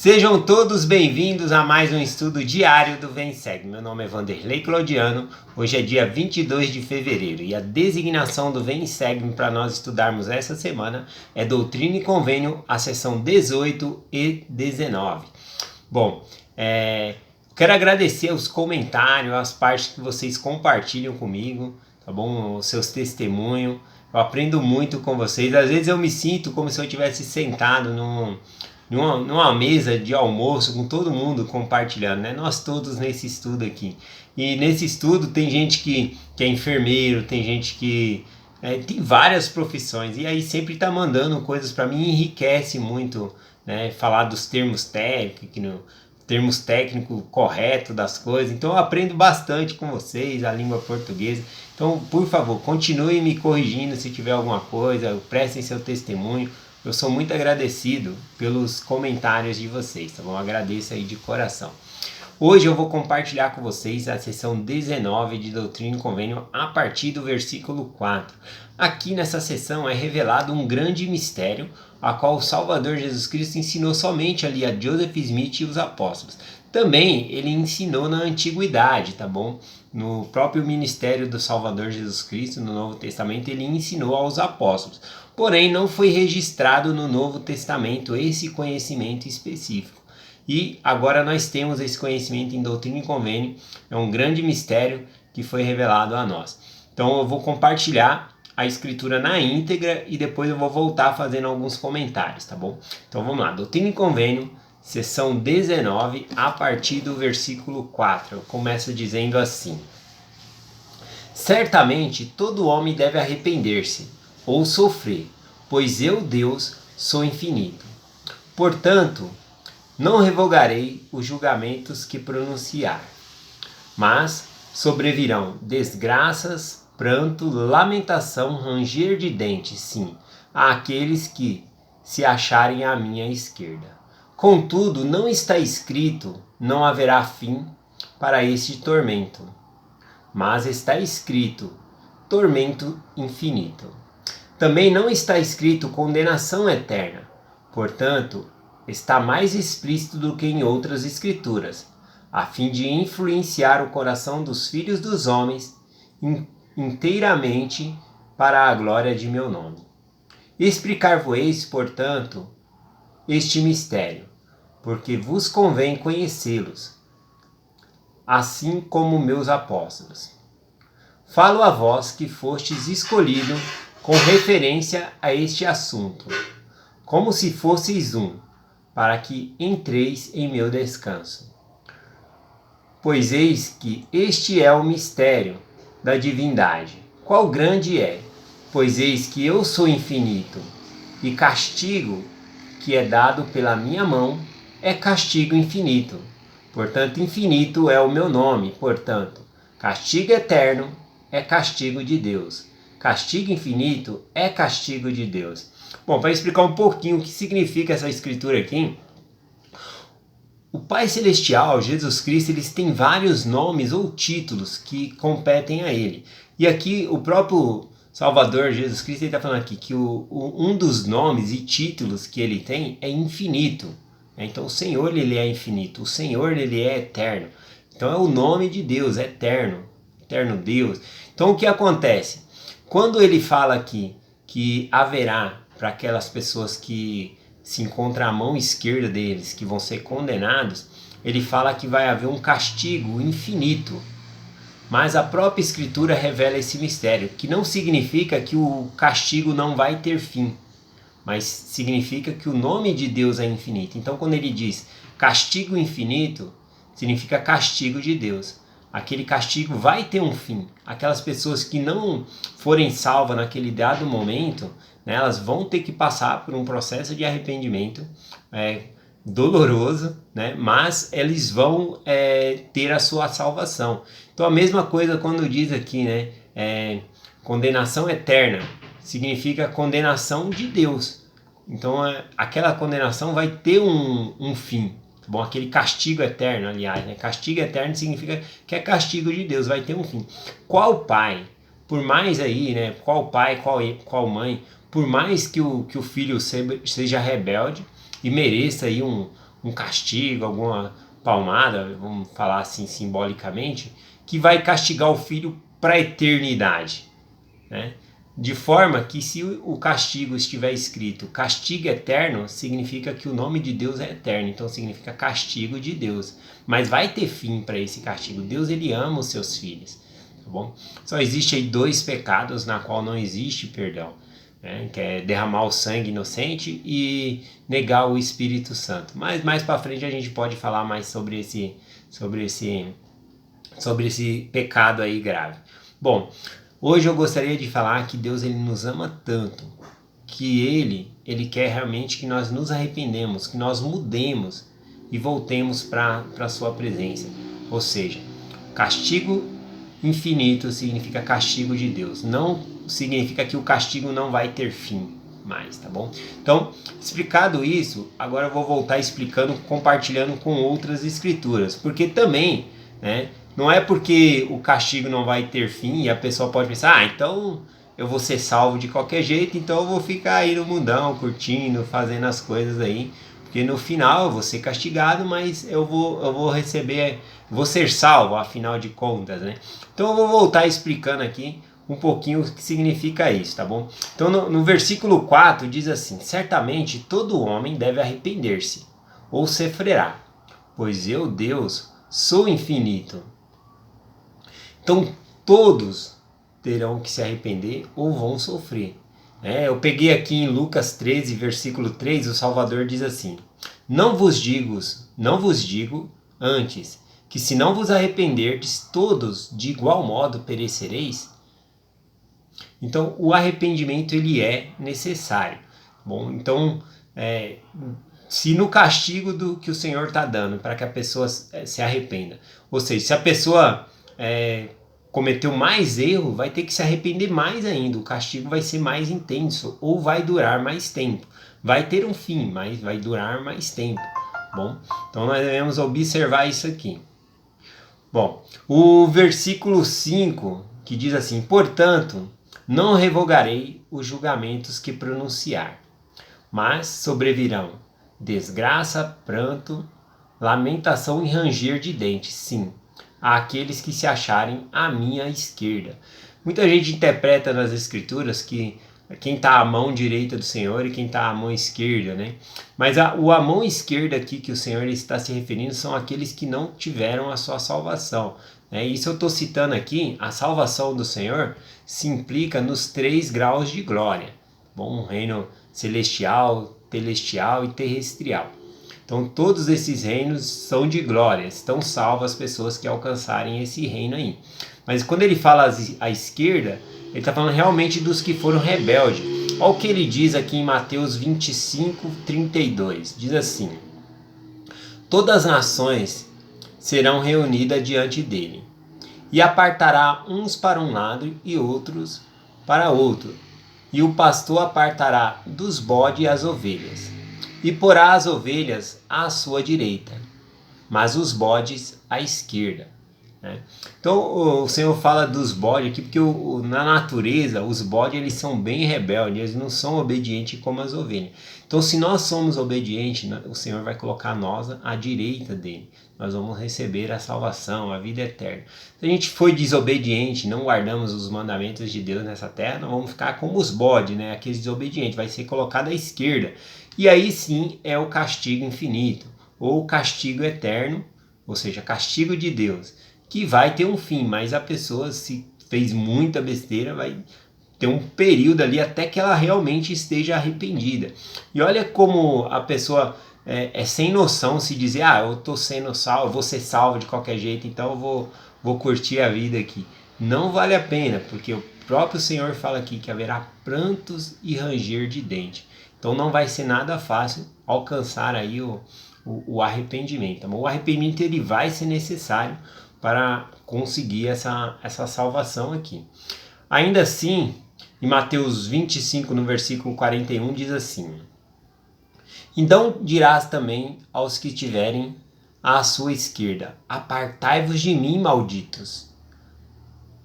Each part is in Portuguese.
Sejam todos bem-vindos a mais um estudo diário do Vem Segue. Meu nome é Vanderlei Claudiano, hoje é dia 22 de fevereiro e a designação do Vem Segue para nós estudarmos essa semana é Doutrina e Convênio, a seção 18 e 19. Bom, quero agradecer os comentários, as partes que vocês compartilham comigo, tá bom? Os seus testemunhos, eu aprendo muito com vocês. Às vezes eu me sinto como se eu tivesse sentado numa mesa de almoço com todo mundo compartilhando, né? Nós todos nesse estudo aqui. E nesse estudo tem gente que é enfermeiro, tem gente que tem várias profissões, e aí sempre tá mandando coisas para mim, enriquece muito, né? Falar dos termos técnicos corretos das coisas. Então eu aprendo bastante com vocês a língua portuguesa. Então, por favor, continuem me corrigindo se tiver alguma coisa, prestem seu testemunho. Eu sou muito agradecido pelos comentários de vocês, tá bom? Agradeço aí de coração. Hoje eu vou compartilhar com vocês a seção 19 de Doutrina e Convênio a partir do versículo 4. Aqui nessa seção é revelado um grande mistério, a qual o Salvador Jesus Cristo ensinou somente ali a Joseph Smith e os apóstolos. Também ele ensinou na antiguidade, tá bom? No próprio ministério do Salvador Jesus Cristo, no Novo Testamento, ele ensinou aos apóstolos. Porém, não foi registrado no Novo Testamento esse conhecimento específico. E agora nós temos esse conhecimento em Doutrina e Convênio, é um grande mistério que foi revelado a nós. Então eu vou compartilhar a escritura na íntegra e depois eu vou voltar fazendo alguns comentários, tá bom? Então vamos lá, Doutrina e Convênio, seção 19, a partir do versículo 4. Eu começo dizendo assim: Certamente todo homem deve arrepender-se ou sofrer, pois eu, Deus, sou infinito. Portanto, não revogarei os julgamentos que pronunciar, mas sobrevirão desgraças, pranto, lamentação, ranger de dentes, sim, àqueles que se acharem à minha esquerda. Contudo, não está escrito, não haverá fim para este tormento, mas está escrito, tormento infinito. Também não está escrito condenação eterna, portanto, está mais explícito do que em outras escrituras, a fim de influenciar o coração dos filhos dos homens inteiramente para a glória de meu nome. Explicar-vos-eis, portanto, este mistério, porque vos convém conhecê-los, assim como meus apóstolos. Falo a vós que fostes escolhido com referência a este assunto, como se fosseis para que entreis em meu descanso. Pois eis que este é o mistério da divindade. Qual grande é? Pois eis que eu sou infinito, e castigo que é dado pela minha mão é castigo infinito. Portanto, infinito é o meu nome. Portanto, castigo eterno é castigo de Deus. Castigo infinito é castigo de Deus. Bom, para explicar um pouquinho o que significa essa escritura aqui, o Pai Celestial, Jesus Cristo, eles têm vários nomes ou títulos que competem a Ele. E aqui o próprio Salvador Jesus Cristo está falando aqui que um dos nomes e títulos que Ele tem é infinito. Então o Senhor, Ele é infinito, o Senhor, Ele é eterno. Então é o nome de Deus, eterno, eterno Deus. Então o que acontece? Quando Ele fala aqui que haverá para aquelas pessoas que se encontram à mão esquerda deles, que vão ser condenados, ele fala que vai haver um castigo infinito. Mas a própria Escritura revela esse mistério, que não significa que o castigo não vai ter fim, mas significa que o nome de Deus é infinito. Então quando ele diz castigo infinito, significa castigo de Deus. Aquele castigo vai ter um fim. Aquelas pessoas que não forem salvas naquele dado momento, né, elas vão ter que passar por um processo de arrependimento doloroso, né, mas eles vão ter a sua salvação. Então a mesma coisa quando diz aqui, né, condenação eterna, significa condenação de Deus. Então aquela condenação vai ter um fim. Bom, aquele castigo eterno, aliás, né? Castigo eterno significa que é castigo de Deus, vai ter um fim. Qual pai, por mais aí, né? Qual pai, qual mãe, por mais que o filho seja rebelde e mereça aí um castigo, alguma palmada, vamos falar assim simbolicamente, que vai castigar o filho para a eternidade, né? De forma que se o castigo estiver escrito castigo eterno, significa que o nome de Deus é eterno, então significa castigo de Deus. Mas vai ter fim para esse castigo. Deus, ele ama os seus filhos, tá bom? Só existe aí 2 pecados na qual não existe perdão, né? Que é derramar o sangue inocente e negar o Espírito Santo. Mas mais para frente a gente pode falar mais sobre esse pecado aí grave. Bom, hoje eu gostaria de falar que Deus, ele nos ama tanto, que ele quer realmente que nós nos arrependemos, que nós mudemos e voltemos para a sua presença. Ou seja, castigo infinito significa castigo de Deus. Não significa que o castigo não vai ter fim mais, tá bom? Então, explicado isso, agora eu vou voltar explicando, compartilhando com outras escrituras, porque também, né, não é porque o castigo não vai ter fim e a pessoa pode pensar, então eu vou ser salvo de qualquer jeito, então eu vou ficar aí no mundão, curtindo, fazendo as coisas aí, porque no final eu vou ser castigado, mas eu vou receber, vou ser salvo, afinal de contas, né? Então eu vou voltar explicando aqui um pouquinho o que significa isso, tá bom? Então no versículo 4 diz assim: certamente todo homem deve arrepender-se, ou sofrerá, pois eu, Deus, sou infinito. Então todos terão que se arrepender ou vão sofrer. Eu peguei aqui em Lucas 13, versículo 3, o Salvador diz assim: não vos digo antes, que se não vos arrependerdes, todos de igual modo perecereis. Então o arrependimento, ele é necessário. Bom, então se no castigo do que o Senhor está dando para que a pessoa se arrependa, ou seja, se a pessoa cometeu mais erro, vai ter que se arrepender mais ainda, o castigo vai ser mais intenso ou vai durar mais tempo. Vai ter um fim, mas vai durar mais tempo. Bom, então nós devemos observar isso aqui. Bom, o versículo 5 que diz assim: portanto, não revogarei os julgamentos que pronunciar, mas sobrevirão desgraça, pranto, lamentação e ranger de dentes, sim, àqueles que se acharem à minha esquerda. Muita gente interpreta nas escrituras que quem está à mão direita do Senhor e quem está à mão esquerda, né? Mas a mão esquerda aqui que o Senhor está se referindo são aqueles que não tiveram a sua salvação. Isso eu estou citando aqui, a salvação do Senhor se implica nos 3 graus de glória. Bom, um reino celestial, telestial e terrestrial. Então todos esses reinos são de glória, estão salvas as pessoas que alcançarem esse reino aí. Mas quando ele fala à esquerda, ele está falando realmente dos que foram rebeldes. Olha o que ele diz aqui em Mateus 25, 32. Diz assim: todas as nações serão reunidas diante dele, e apartará uns para um lado e outros para outro. E o pastor apartará dos bodes as ovelhas, e porá as ovelhas à sua direita, mas os bodes à esquerda. Então o Senhor fala dos bodes aqui porque na natureza os bodes, eles são bem rebeldes, eles não são obedientes como as ovelhas. Então se nós somos obedientes, o Senhor vai colocar nós à direita dele, nós vamos receber a salvação, a vida eterna. Se a gente foi desobediente, não guardamos os mandamentos de Deus nessa terra, nós vamos ficar como os bodes, aqueles desobedientes, vai ser colocado à esquerda, e aí sim é o castigo infinito, ou o castigo eterno, ou seja, castigo de Deus, que vai ter um fim, mas a pessoa, se fez muita besteira, vai ter um período ali até que ela realmente esteja arrependida. E olha como a pessoa é sem noção se dizer: eu estou sendo salvo, eu vou ser salvo de qualquer jeito, então eu vou curtir a vida aqui. Não vale a pena, porque o próprio Senhor fala aqui que haverá prantos e ranger de dente. Então não vai ser nada fácil alcançar aí o arrependimento. O arrependimento, ele vai ser necessário para conseguir essa salvação aqui. Ainda assim, em Mateus 25, no versículo 41, diz assim: então dirás também aos que estiverem à sua esquerda: apartai-vos de mim, malditos,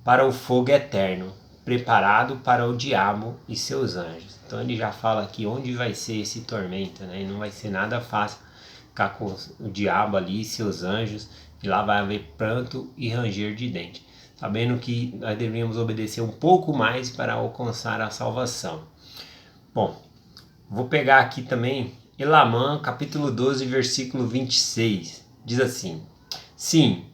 para o fogo eterno, preparado para o diabo e seus anjos. Então ele já fala aqui onde vai ser esse tormento, Não vai ser nada fácil ficar com o diabo ali e seus anjos, e lá vai haver pranto e ranger de dente, sabendo que nós deveríamos obedecer um pouco mais para alcançar a salvação. Bom, vou pegar aqui também Elamã, capítulo 12, versículo 26. Diz assim: sim,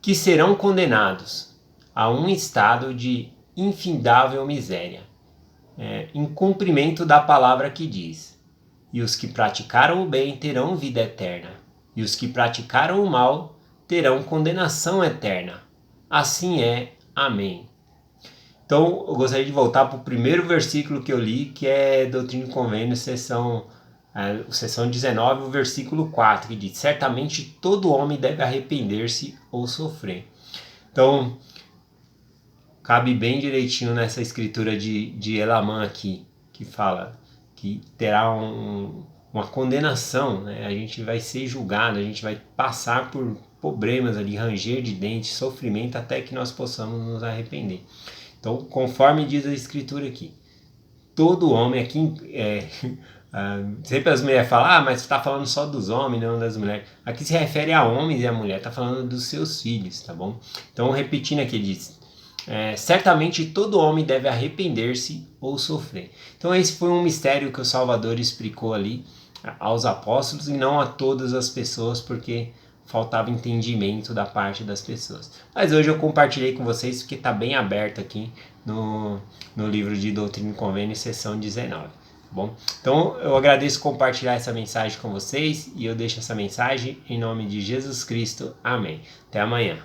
que serão condenados a um estado de infindável miséria, em cumprimento da palavra que diz: e os que praticaram o bem terão vida eterna, e os que praticaram o mal terão condenação eterna. Assim é. Amém. Então, eu gostaria de voltar para o primeiro versículo que eu li, que é Doutrina e Convênios, seção 19, versículo 4, que diz: certamente todo homem deve arrepender-se ou sofrer. Então, cabe bem direitinho nessa escritura de Elamã aqui, que fala que terá uma condenação, né? A gente vai ser julgado, a gente vai passar por problemas ali, ranger de dentes, sofrimento, até que nós possamos nos arrepender. Então, conforme diz a escritura aqui, todo homem aqui, sempre as mulheres falam, mas você está falando só dos homens, não das mulheres. Aqui se refere a homens e a mulher, está falando dos seus filhos, tá bom? Então, repetindo aqui, diz: certamente todo homem deve arrepender-se ou sofrer. Então, esse foi um mistério que o Salvador explicou ali aos apóstolos e não a todas as pessoas, porque faltava entendimento da parte das pessoas. Mas hoje eu compartilhei com vocês porque está bem aberto aqui no livro de Doutrina e Convênios, seção 19. Bom, então eu agradeço compartilhar essa mensagem com vocês e eu deixo essa mensagem em nome de Jesus Cristo. Amém. Até amanhã.